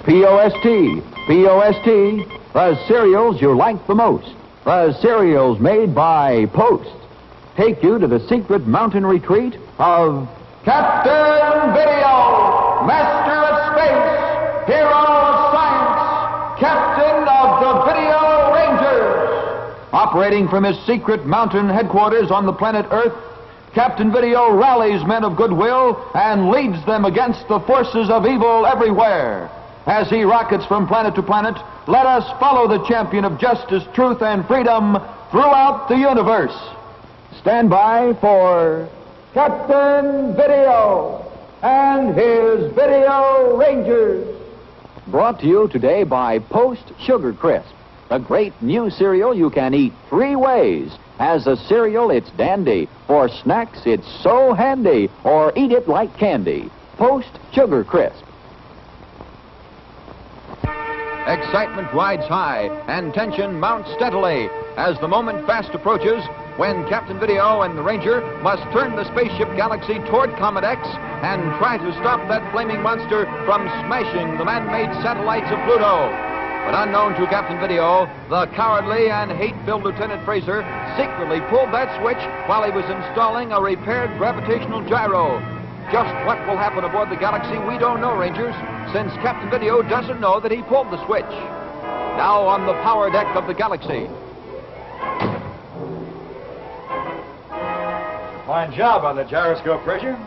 P-O-S-T, P-O-S-T, the cereals you like the most. The cereals made by Post take you to the secret mountain retreat of Captain Video, Master of Space, Hero of Science, Captain of the Video Rangers. Operating from his secret mountain headquarters on the planet Earth, Captain Video rallies men of goodwill and leads them against the forces of evil everywhere. As he rockets from planet to planet, let us follow the champion of justice, truth, and freedom throughout the universe. Stand by for Captain Video and his Video Rangers. Brought to you today by Post Sugar Crisp, a great new cereal you can eat 3 ways. As a cereal, it's dandy. For snacks, it's so handy. Or eat it like candy. Post Sugar Crisp. Excitement rides high and tension mounts steadily as the moment fast approaches when Captain Video and the Ranger must turn the spaceship Galaxy toward Comet X and try to stop that flaming monster from smashing the man-made satellites of Pluto. But unknown to Captain Video, the cowardly and hate-filled Lieutenant Fraser secretly pulled that switch while he was installing a repaired gravitational gyro. Just what will happen aboard the Galaxy, we don't know, Rangers, since Captain Video doesn't know that he pulled the switch. Now on the power deck of the Galaxy. Fine job on the gyroscope, Fraser.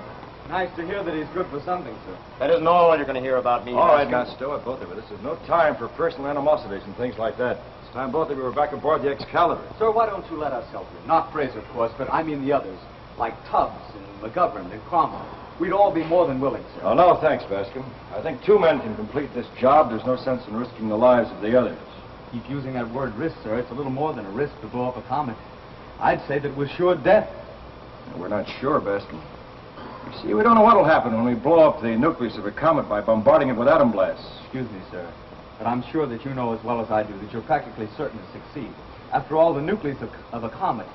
Nice to hear that he's good for something, sir. That isn't all you're going to hear about me. All right, now, stow it, both of you. This is no time for personal animosities and things like that. It's time both of you were back aboard the Excalibur. Sir, why don't you let us help you? Not Fraser, of course, but I mean the others, like Tubbs and McGovern and Cromwell. We'd all be more than willing, sir. Oh, no, thanks, Bascom. I think 2 men can complete this job. There's no sense in risking the lives of the others. Keep using that word risk, sir. It's a little more than a risk to blow up a comet. I'd say that we're sure death. We're not sure, Bascom. You see, we don't know what'll happen when we blow up the nucleus of a comet by bombarding it with atom blasts. Excuse me, sir, but I'm sure that you know as well as I do that you're practically certain to succeed. After all, the nucleus of a comet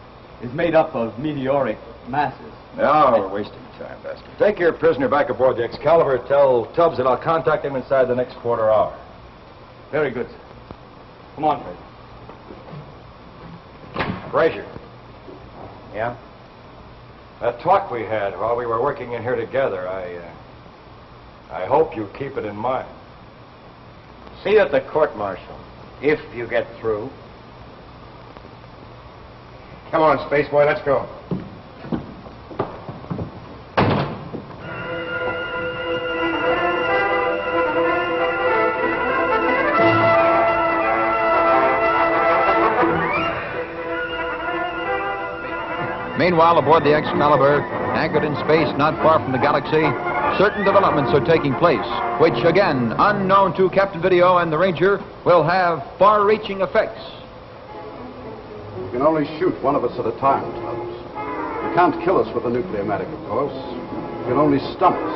is made up of meteoric masses. No, we're wasting time, Bascom. Take your prisoner back aboard the Excalibur. Tell Tubbs that I'll contact him inside the next quarter hour. Very good, sir. Come on, Fraser. Fraser. Yeah? That talk we had while we were working in here together, I hope you keep it in mind. See you at the court-martial, if you get through. Come on, space boy, let's go. Meanwhile, aboard the Excalibur, anchored in space not far from the Galaxy, certain developments are taking place, which, again, unknown to Captain Video and the Ranger, will have far-reaching effects. You can only shoot one of us at a time, Tubbs. You can't kill us with a nucleomatic, of course. You can only stun us,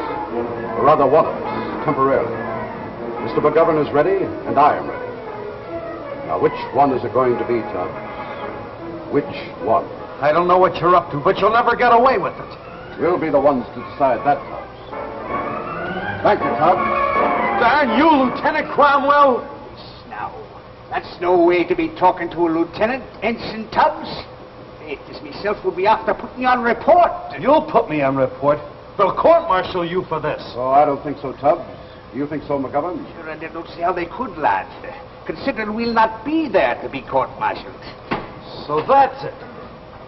or rather one of us, temporarily. Mr. McGovern is ready, and I am ready. Now, which one is it going to be, Tubbs? Which one? I don't know what you're up to, but you'll never get away with it. We'll be the ones to decide that, Tubbs. Thank you, Tubbs. Darn you, Lieutenant Cromwell! Now, that's no way to be talking to a lieutenant, Ensign Tubbs. It is myself will be after putting you on report. You'll put me on report. They'll court-martial you for this. Oh, I don't think so, Tubbs. You think so, McGovern? Sure, and I don't see how they could, lad. Considering we'll not be there to be court-martialed. So that's it.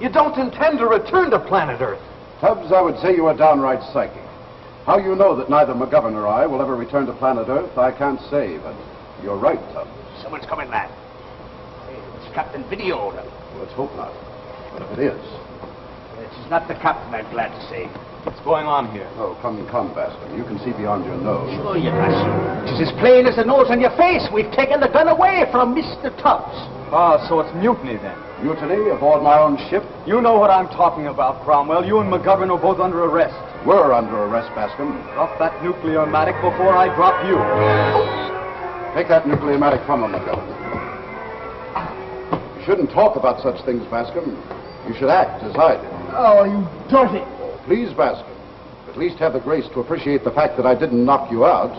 You don't intend to return to planet Earth. Tubbs, I would say you are downright psychic. How you know that neither McGovern or I will ever return to planet Earth, I can't say, but you're right, Tubbs. Someone's coming, lad. Hey, it's Captain Video. Let's hope not. But if it is... This is not the captain, I'm glad to say. What's going on here? Oh, come, Bascom. You can see beyond your nose. Sure you can. It's as plain as the nose on your face. We've taken the gun away from Mr. Tubbs. Ah, so it's mutiny then. Mutiny aboard my own ship? You know what I'm talking about, Cromwell. You and McGovern are both under arrest. We're under arrest, Bascom. Drop that nucleomatic before I drop you. Take that nucleomatic from him, McGovern. You shouldn't talk about such things, Bascom. You should act as I did. Oh, you dirty. Please, Bascom. At least have the grace to appreciate the fact that I didn't knock you out.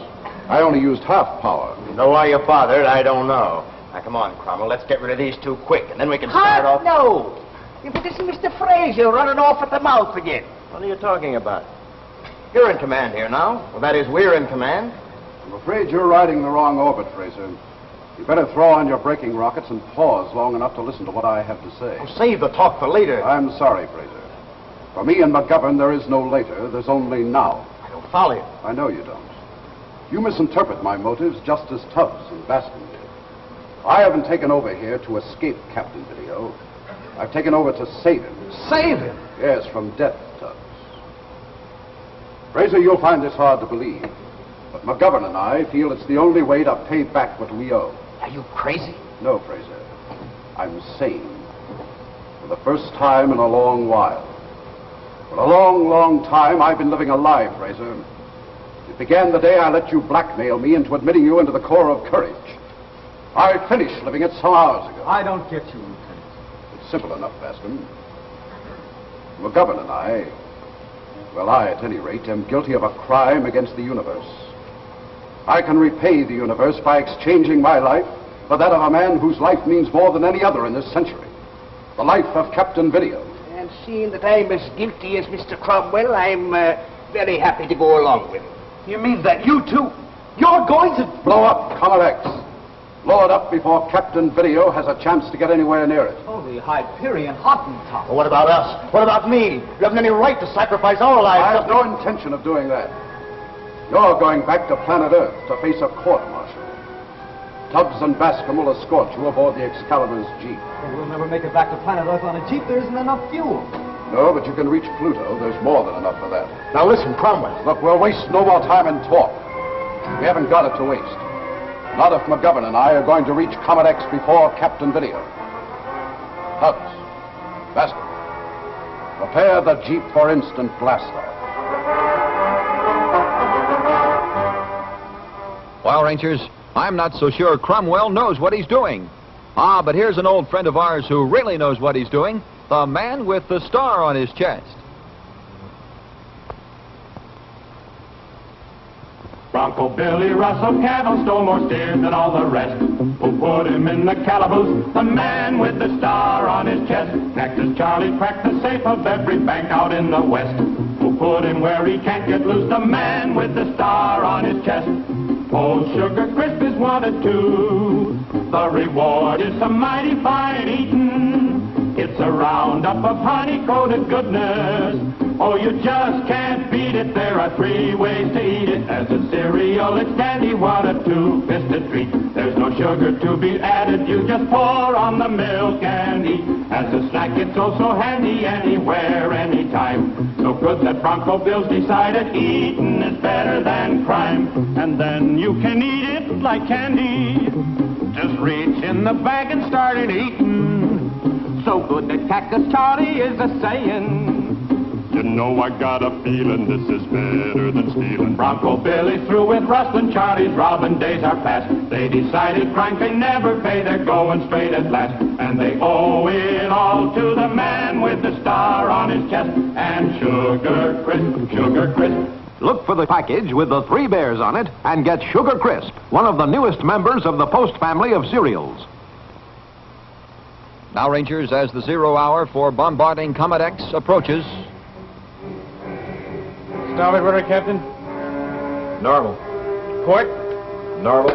I only used half power. Know why you're bothered, I don't know. Now, come on, Cromwell, let's get rid of these two quick, and then we can start off... No! If it isn't Mr. Fraser running off at the mouth again. What are you talking about? You're in command here now. Well, that is, we're in command. I'm afraid you're riding the wrong orbit, Fraser. You better throw on your braking rockets and pause long enough to listen to what I have to say. Oh, save the talk for later. I'm sorry, Fraser. For me and McGovern, there is no later. There's only now. I don't follow you. I know you don't. You misinterpret my motives just as Tubbs and Bascom did. I haven't taken over here to escape Captain Video. I've taken over to save him. Save him? Yes, from death, Tubbs. Fraser, you'll find this hard to believe, but McGovern and I feel it's the only way to pay back what we owe. Are you crazy? No, Fraser. I'm sane. For the first time in a long while. For a long, long time, I've been living a lie, Fraser. It began the day I let you blackmail me into admitting you into the Corps of Courage. I finished living it some hours ago. I don't get you, Lieutenant. It's simple enough, Bascom. McGovern and I, well, I, at any rate, am guilty of a crime against the universe. I can repay the universe by exchanging my life for that of a man whose life means more than any other in this century. The life of Captain Video. And seeing that I'm as guilty as Mr. Cromwell, I'm very happy to go along with him. You mean that you two, you're going to... Blow up Comet X. Blow it up before Captain Video has a chance to get anywhere near it. Holy Hyperion Hottentot. Well, what about us? What about me? You haven't any right to sacrifice our I lives. have no intention of doing that. You're going back to planet Earth to face a court-martial. Tubbs and Bascom will escort you aboard the Excalibur's Jeep. Well, we'll never make it back to planet Earth on a Jeep. There isn't enough fuel. No, but you can reach Pluto. There's more than enough for that. Now listen, Cromwell. Look, we'll waste no more time in talk. We haven't got it to waste. Not if McGovern and I are going to reach Comet X before Captain Video. Tubbs, Bascom, prepare the Jeep for instant blast-off. Well, Rangers, I'm not so sure Cromwell knows what he's doing. Ah, but here's an old friend of ours who really knows what he's doing. The man with the star on his chest. Bronco Billy Russell Cattle stole more steers than all the rest. Who put him in the calaboose? The man with the star on his chest. Next is Charlie cracked the safe of every bank out in the West. Who put him where he can't get loose? The man with the star on his chest. Old Sugar Crisp is wanted too. The reward is some mighty fine eatin'. It's a roundup of honey-coated goodness. Oh, you just can't beat it. There are 3 ways to eat it. As a cereal, it's dandy, what a two-fisted treat. There's no sugar to be added. You just pour on the milk and eat. As a snack, it's also handy anywhere, anytime. So good that Bronco Bills decided eatin' is better than crime. And then you can eat it like candy. Just reach in the bag and start it eatin'. So good that Cactus Charlie is a sayin'. You know I got a feeling this is better than stealing. Bronco Billy's through with rustling, Charlie's robbing days are past. They decided crime can never pay, they're going straight at last. And they owe it all to the man with the star on his chest. And Sugar Crisp, Sugar Crisp. Look for the package with the 3 bears on it and get Sugar Crisp, one of the newest members of the Post family of cereals. Now, Rangers, as the 0 hour for bombarding Comet X approaches... Starboard rudder, Captain. Normal. Port. Normal.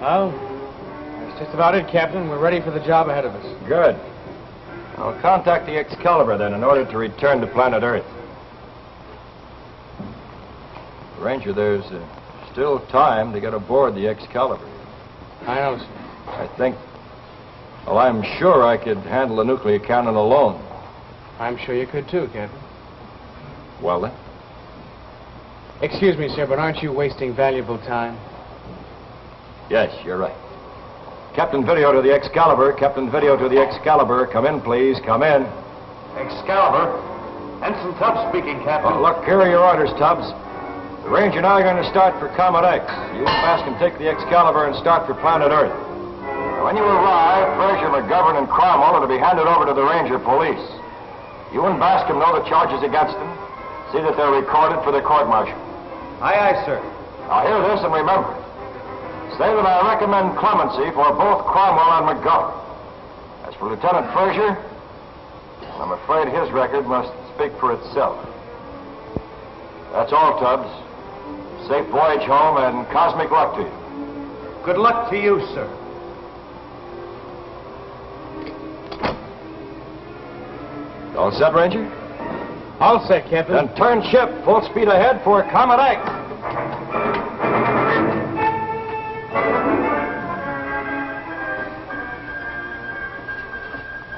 Well, that's just about it, Captain. We're ready for the job ahead of us. Good. I'll contact the Excalibur then in order to return to planet Earth. Ranger, there's still time to get aboard the Excalibur. I know, sir. I think... Well, I'm sure I could handle a nuclear cannon alone. I'm sure you could too, Captain. Well then. Excuse me, sir, but aren't you wasting valuable time? Yes, you're right. Captain Video to the Excalibur. Captain Video to the Excalibur. Come in, please. Come in. Excalibur? Ensign Tubbs speaking, Captain. Look, here are your orders, Tubbs. The Ranger and I are going to start for Comet X. You and Bascom take the Excalibur and start for planet Earth. When you arrive, Fraser, McGovern, and Cromwell are to be handed over to the Ranger police. You and Bascom know the charges against them. See that they're recorded for the court-martial. Aye, aye, sir. Now hear this and remember it. Say that I recommend clemency for both Cromwell and McGovern. As for Lieutenant Frazier, I'm afraid his record must speak for itself. That's all, Tubbs. Safe voyage home and cosmic luck to you. Good luck to you, sir. All set, Ranger? All set, Captain. Then turn ship, full speed ahead for Comet X.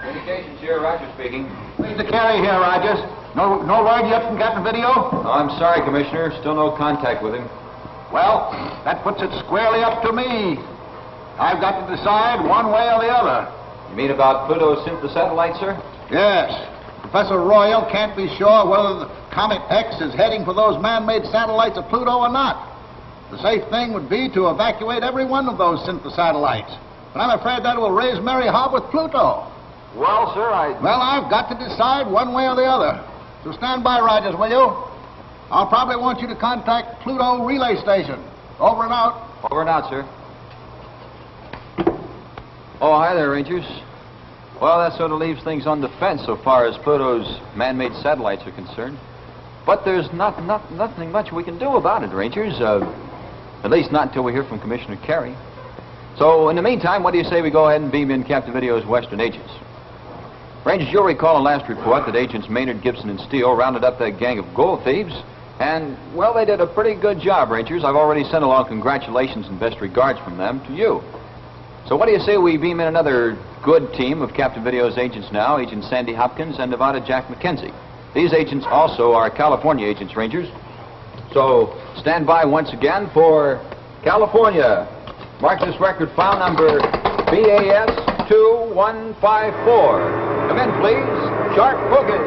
Communications here, Roger speaking. Mr. Carey here, Rogers. No word yet from Captain Video? Oh, I'm sorry, Commissioner. Still no contact with him. Well, that puts it squarely up to me. I've got to decide one way or the other. You mean about Pluto's synthosatellite, sir? Yes. Professor Royal can't be sure whether the Comet X is heading for those man-made satellites of Pluto or not. The safe thing would be to evacuate every one of those synthosatellites. But I'm afraid that will raise Mary Hobb with Pluto. Well, sir, Well, I've got to decide one way or the other. So stand by, Rogers, will you? I'll probably want you to contact Pluto Relay Station. Over and out. Over and out, sir. Oh, hi there, Rangers. Well, that sort of leaves things on the fence so far as Pluto's man-made satellites are concerned. But there's nothing much we can do about it, Rangers. At least not until we hear from Commissioner Carey. So, in the meantime, what do you say we go ahead and beam in Captain Video's Western agents? Rangers, you'll recall in last report that Agents Maynard, Gibson, and Steele rounded up that gang of gold thieves. And, well, they did a pretty good job, Rangers. I've already sent along congratulations and best regards from them to you. So what do you say we beam in another good team of Captain Video's agents now, Agent Sandy Hopkins and Nevada Jack McKenzie. These agents also are California agents, Rangers. So stand by once again for California. Mark this record file number BAS 2154. Come in, please. Sharp focus.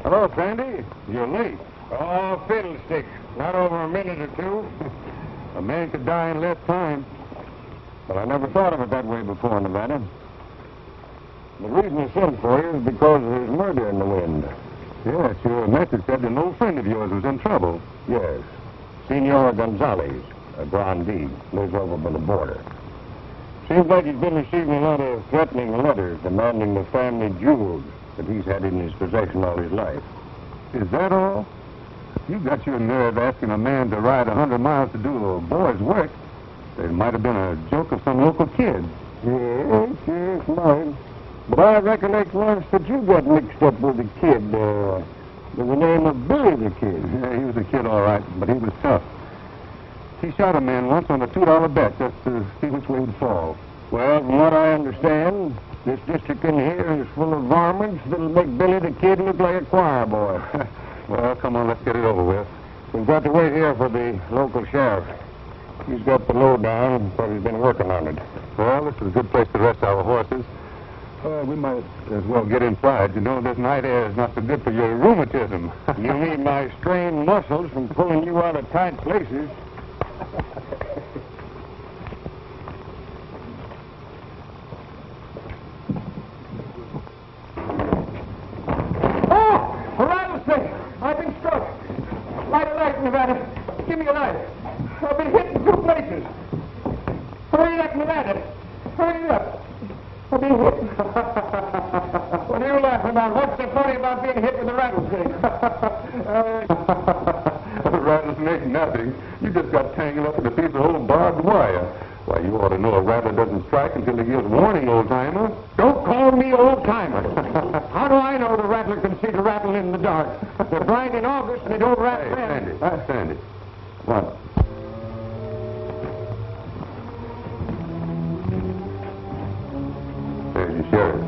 Hello, Sandy. You're late. Oh, fiddlestick. Not over a minute or two. A man could die in less time. But I never thought of it that way before, Nevada. The reason I sent for you is because there's murder in the wind. Yes, your message said an old friend of yours was in trouble. Yes. Senor Gonzalez, a grandee, lives over by the border. Seems like he's been receiving a lot of threatening letters demanding the family jewels that he's had in his possession all his life. Is that all? You got your nerve asking a man to ride 100 miles to do a boy's work. It might have been a joke of some local kid. Yes, yes, mine. But I recollect once that you got mixed up with a kid, with the name of Billy the Kid. Yeah, he was a kid, all right, but he was tough. He shot a man once on a $2 bet just to see which way he'd fall. Well, from what I understand, this district in here is full of varmints that'll make Billy the Kid look like a choir boy. Well, come on, let's get it over with. We've got to wait here for the local sheriff. He's got the lowdown, but he's been working on it. Well, this is a good place to rest our horses. We might as well get inside. You know, this night air is not so good for your rheumatism. You need my strained muscles from pulling you out of tight places. Oh! A rattlesnake! I've been struck. Light a light, Nevada. Give me a light. I've been hit in 2 places. Hurry up, Nevada. Hurry up. I've been hit. What are you laughing about? What's so funny about being hit with a rattlesnake? A rattlesnake, nothing. You just got tangled up in a piece of old barbed wire. Why, you ought to know a rattler doesn't strike until he gives warning, old-timer. Don't call me old-timer. How do I know the rattler can see the rattle in the dark? They're blind in August and they don't rattle then. Sandy. What? There's the sheriff.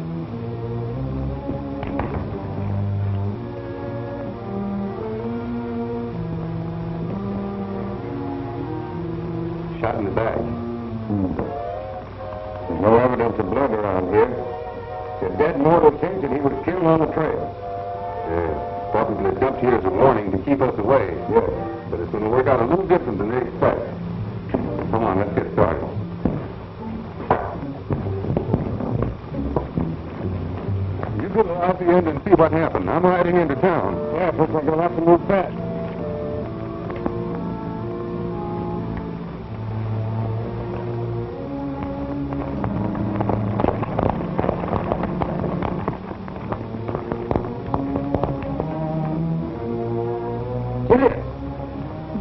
Shot in the back. There's no evidence of blood around here. It's a dead mortal chance that he was killed on the trail. Probably dumped here as a warning to keep us away. Yeah. But it's going to work out a little different than they expect. Come on, let's get started. You go out the end and see what happened. I'm riding into town. Yeah, looks like you'll have to move fast.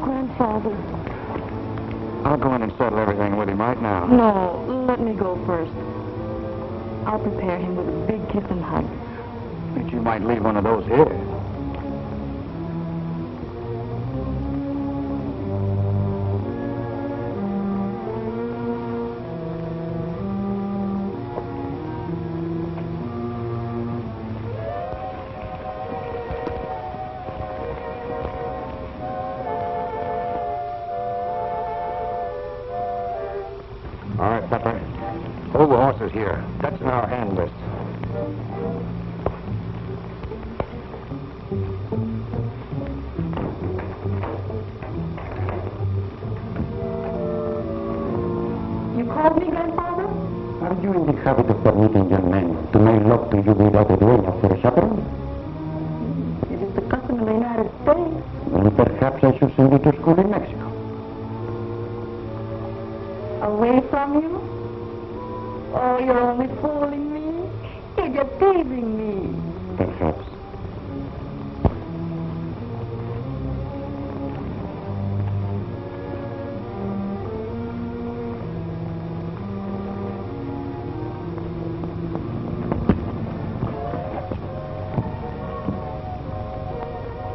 Grandfather. I'll go in and settle everything with him right now. No, let me go first. I'll prepare him with a big kiss and hug. Think you might leave one of those here. All right, Pepper. Hold the horses here. That's in our hand list. You called me, Grandfather? Are you in the habit of permitting young men to make love to you without a duel after a supper? It is the custom in the United States. Well, perhaps I should send you to school in Mexico. Away from you? Oh, you're only fooling me. You're just teasing me. Perhaps.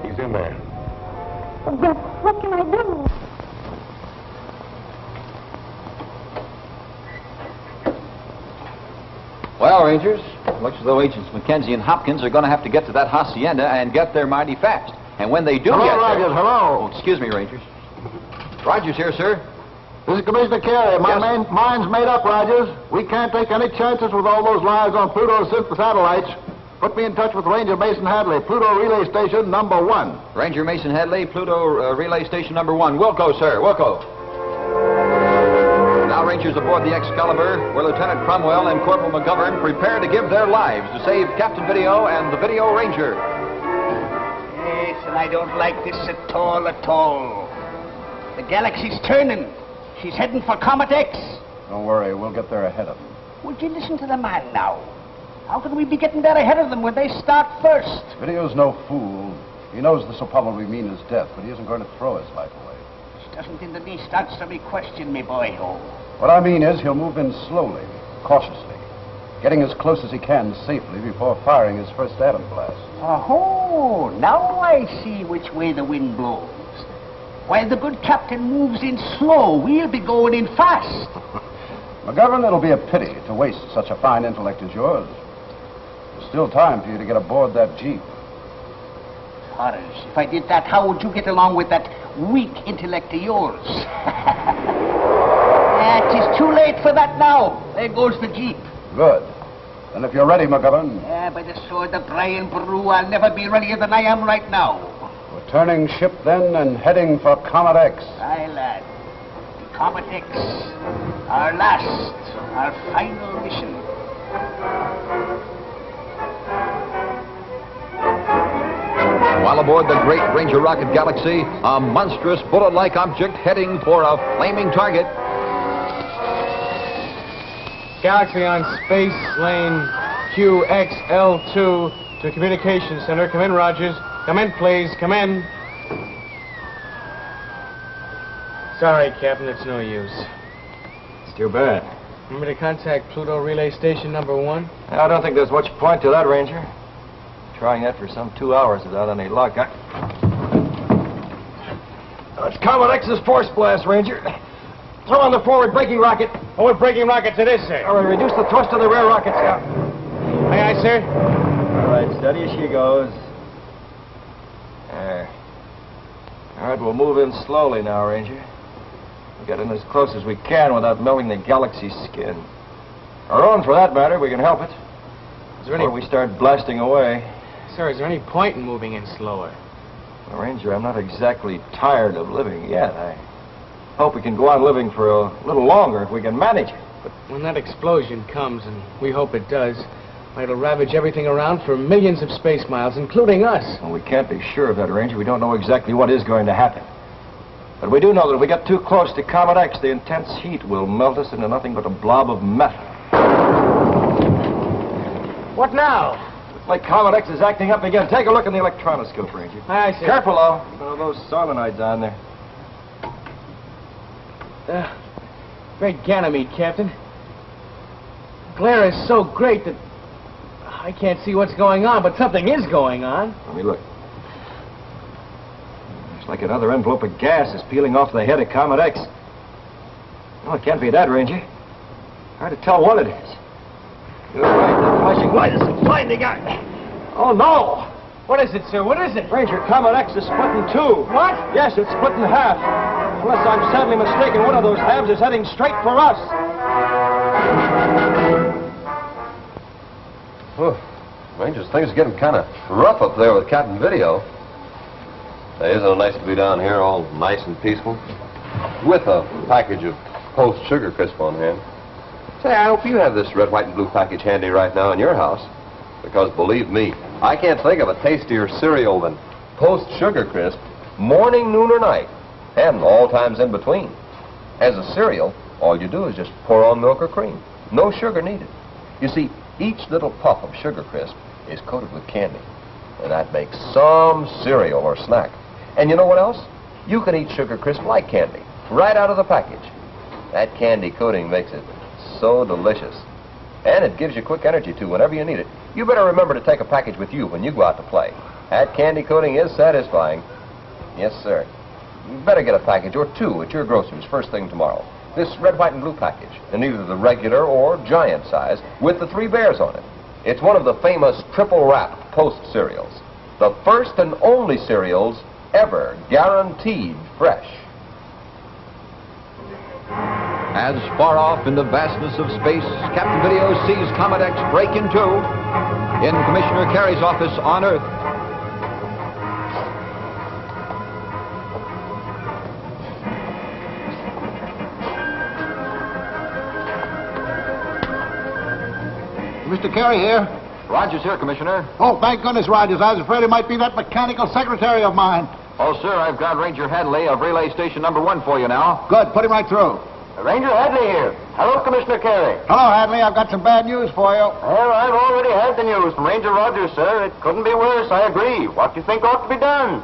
He's in there. But what can I do? Well, Rangers, looks as though Agents McKenzie and Hopkins are going to have to get to that hacienda and get there mighty fast. And when they do Hello, get there... Rogers, hello. Oh, excuse me, Rangers. Rogers here, sir. This is Commissioner Carey. My mind's made up, Rogers. We can't take any chances with all those lives on Pluto since the satellites. Put me in touch with Ranger Mason Hadley, Pluto Relay Station number 1. Ranger Mason Hadley, Pluto Relay Station number 1. Wilco, sir, Wilco. Now, Rangers aboard the Excalibur, where Lieutenant Cromwell and Corporal McGovern prepare to give their lives to save Captain Video and the Video Ranger. Yes, and I don't like this at all, at all. The galaxy's turning. She's heading for Comet X. Don't worry, we'll get there ahead of them. Would you listen to the man now? How can we be getting there ahead of them when they start first? Video's no fool. He knows this will probably mean his death, but he isn't going to throw his life away. This doesn't in the least answer me question, me boy. Oh. What I mean is he'll move in slowly, cautiously, getting as close as he can safely before firing his first atom blast. Oh, now I see which way the wind blows. While the good captain moves in slow, we'll be going in fast. McGovern, it'll be a pity to waste such a fine intellect as yours. There's still time for you to get aboard that jeep. Horace, if I did that, how would you get along with that weak intellect of yours? It is too late for that now. There goes the jeep. Good. Then if you're ready, McGovern. Yeah, by the sword of Brian Brew, I'll never be readier than I am right now. We're turning ship then and heading for Comet X. Aye, lad. Comet X. Our last, our final mission. While aboard the great Ranger rocket Galaxy, a monstrous bullet-like object heading for a flaming target. Galaxy on space lane QXL2 to communications center. Come in, Rogers. Come in, please. Come in. Sorry, Captain, it's no use. It's too bad. Remember to contact Pluto Relay Station number 1? I don't think there's much point to that, Ranger. Trying that for some 2 hours without any luck. It's Comet X's force blast, Ranger. Throw on the forward braking rocket. Forward braking rockets it is, sir. All right, reduce the thrust of the rear rockets. Aye, aye, sir. All right, steady as she goes. There. All right, we'll move in slowly now, Ranger. We'll get in as close as we can without melting the Galaxy's skin. Our own, for that matter. We can help it. Is there any... Before we start blasting away. Sir, is there any point in moving in slower? Well, Ranger, I'm not exactly tired of living yet. I hope we can go on living for a little longer if we can manage it. But when that explosion comes, and we hope it does, it'll ravage everything around for millions of space miles, including us. Well, we can't be sure of that, Ranger. We don't know exactly what is going to happen. But we do know that if we get too close to Comet X, the intense heat will melt us into nothing but a blob of metal. What now? Looks like Comet X is acting up again. Take a look in the electronoscope, Ranger. I see. Careful, though. There are those solenoids on there. Great Ganymede, Captain. Glare is so great that I can't see what's going on, but something is going on. Let me look. It's like another envelope of gas is peeling off the head of Comet X. No, it can't be that, Ranger. Hard to tell what it is. You're right, the flashing light isn't blinding out. Oh, no! What is it, sir? What is it? Ranger, Comet X is split in two. What? Yes, it's split in half. Unless I'm sadly mistaken, one of those halves is heading straight for us. Oh, Rangers, things are getting kind of rough up there with Captain Video. Hey, isn't it nice to be down here all nice and peaceful? With a package of Post Sugar Crisp on hand. Say, I hope you have this red, white, and blue package handy right now in your house. Because believe me, I can't think of a tastier cereal than Post Sugar Crisp, morning, noon, or night, and all times in between. As a cereal, all you do is just pour on milk or cream. No sugar needed. You see, each little puff of Sugar Crisp is coated with candy, and that makes some cereal or snack. And you know what else? You can eat Sugar Crisp like candy, right out of the package. That candy coating makes it so delicious. And it gives you quick energy, too, whenever you need it. You better remember to take a package with you when you go out to play. That candy coating is satisfying. Yes, sir. You better get a package or two at your grocer's first thing tomorrow. This red, white, and blue package, in either the regular or giant size, with the 3 bears on it. It's one of the famous triple-wrapped Post cereals. The first and only cereals ever guaranteed fresh. As far off in the vastness of space, Captain Video sees Comet X break in two in Commissioner Carey's office on Earth. Mr. Carey here. Rogers here, Commissioner. Oh, thank goodness, Rogers. I was afraid it might be that mechanical secretary of mine. Oh, sir, I've got Ranger Hadley of relay station number 1 for you now. Good. Put him right through. Ranger Hadley here. Hello, Commissioner Carey. Hello, Hadley. I've got some bad news for you. Well, I've already had the news from Ranger Rogers, sir. It couldn't be worse, I agree. What do you think ought to be done?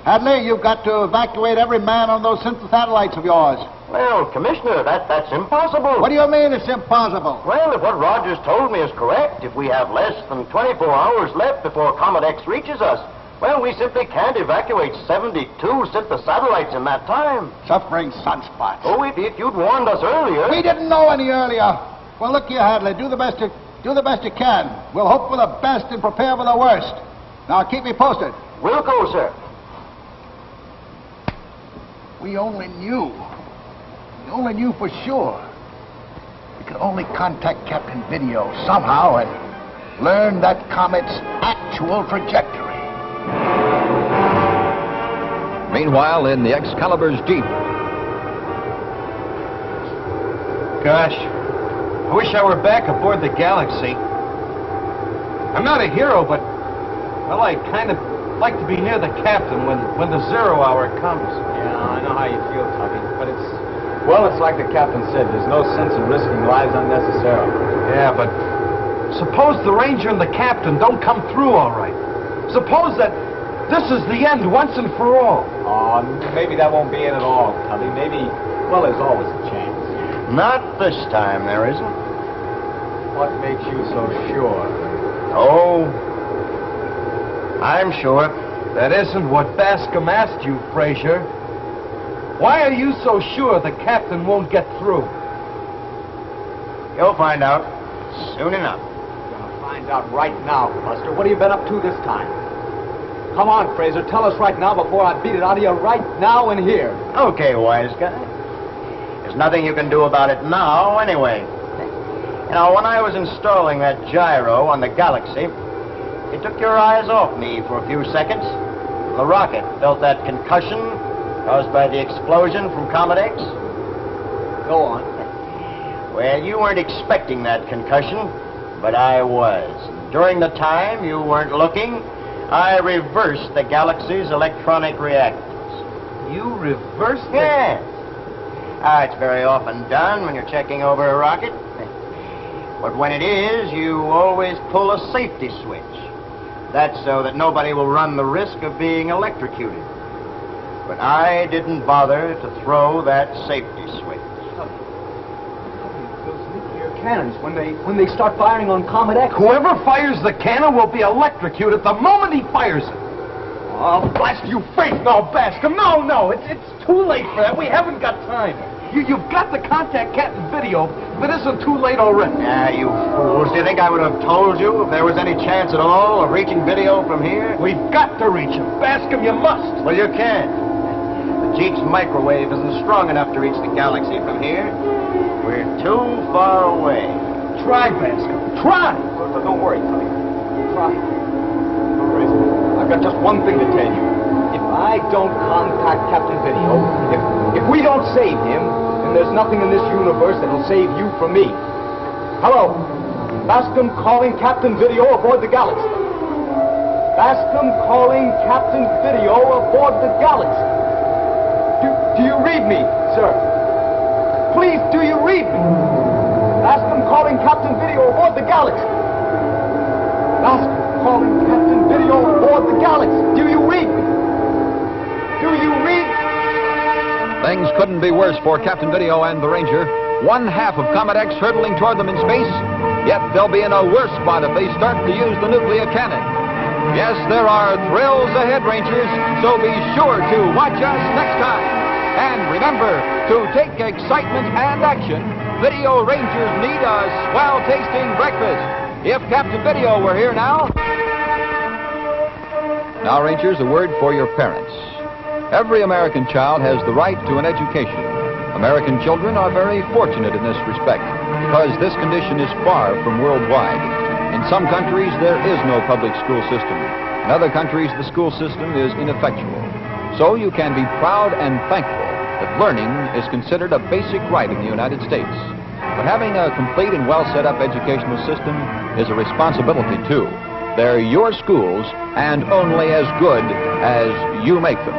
Hadley, you've got to evacuate every man on those synth satellites of yours. Well, Commissioner, that's impossible. What do you mean it's impossible? Well, if what Rogers told me is correct, if we have less than 24 hours left before Comet X reaches us, well, we simply can't evacuate 72 synth satellites in that time. Suffering sunspots. Oh, if you'd warned us earlier. We didn't know any earlier. Well, look here, Hadley. Do the best you can. We'll hope for the best and prepare for the worst. Now, keep me posted. We'll go, sir. We only knew for sure. We could only contact Captain Video somehow and learn that comet's actual trajectory. Meanwhile, in the Excalibur's deep. Gosh, I wish I were back aboard the Galaxy. I'm not a hero, but, well, I kind of like to be near the captain when the 0 hour comes. Yeah, I know how you feel, Tuggy, but it's like the captain said, there's no sense in risking lives unnecessarily. Yeah, but suppose the Ranger and the captain don't come through all right. Suppose that this is the end once and for all. Oh, maybe that won't be it at all, Tubby. Maybe, well, there's always a chance. Not this time, there isn't. What makes you so sure? Oh, I'm sure. That isn't what Bascom asked you, Fraser. Why are you so sure the captain won't get through? You'll find out soon enough. You're gonna find out right now, Buster. What have you been up to this time? Come on, Fraser, tell us right now before I beat it out of you right now and here. Okay, wise guy. There's nothing you can do about it now, anyway. Now, when I was installing that gyro on the Galaxy, it took your eyes off me for a few seconds. The rocket felt that concussion caused by the explosion from Comet X. Go on. Well, you weren't expecting that concussion, but I was. During the time you weren't looking, I reversed the Galaxy's electronic reactors. You reversed it? Yeah. It's very often done when you're checking over a rocket. But when it is, you always pull a safety switch. That's so that nobody will run the risk of being electrocuted. But I didn't bother to throw that safety switch. Those nuclear cannons, when they start firing on Comet X. Whoever fires the cannon will be electrocuted the moment he fires it. Oh, blast you face! No, Bascom, no, it's too late for that. We haven't got time. You've got to contact Captain Video, but it isn't too late already. You fools. Do you think I would have told you if there was any chance at all of reaching Video from here? We've got to reach him. Bascom, you must. Well, you can't. The Jeep's microwave isn't strong enough to reach the Galaxy from here. We're too far away. Try, Bascom. Try. Don't worry, Tony. Try. I've got just one thing to tell you. If I don't contact Captain Video, if we don't save him, then there's nothing in this universe that'll save you from me. Hello. Bascom calling Captain Video aboard the Galaxy. Bascom calling Captain Video aboard the Galaxy. Do you read me, sir? Please, do you read me? Bascom calling Captain Video aboard the Galaxy. Bascom calling Captain Video aboard the Galaxy. Do you read me? Do you read? Things couldn't be worse for Captain Video and the Ranger. One half of Comet X hurtling toward them in space, yet they'll be in a worse spot if they start to use the nuclear cannon. Yes, there are thrills ahead, Rangers, so be sure to watch us next time. And remember, to take excitement and action, Video Rangers need a swell-tasting breakfast. If Captain Video were here now... Now, Rangers, a word for your parents. Every American child has the right to an education. American children are very fortunate in this respect, because this condition is far from worldwide. In some countries, there is no public school system. In other countries, the school system is ineffectual. So you can be proud and thankful that learning is considered a basic right in the United States. But having a complete and well-set-up educational system is a responsibility, too. They're your schools, and only as good as you make them.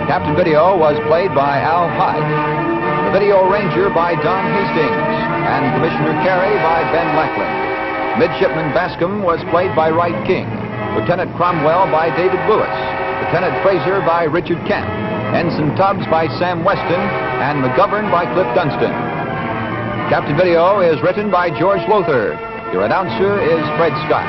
Captain Video was played by Al Hyde, the Video Ranger by Don Hastings, and Commissioner Carey by Ben Lackland. Midshipman Bascom was played by Wright King, Lieutenant Cromwell by David Lewis, Lieutenant Fraser by Richard Kent, Ensign Tubbs by Sam Weston, and McGovern by Cliff Dunstan. Captain Video is written by George Lothar. Your announcer is Fred Scott.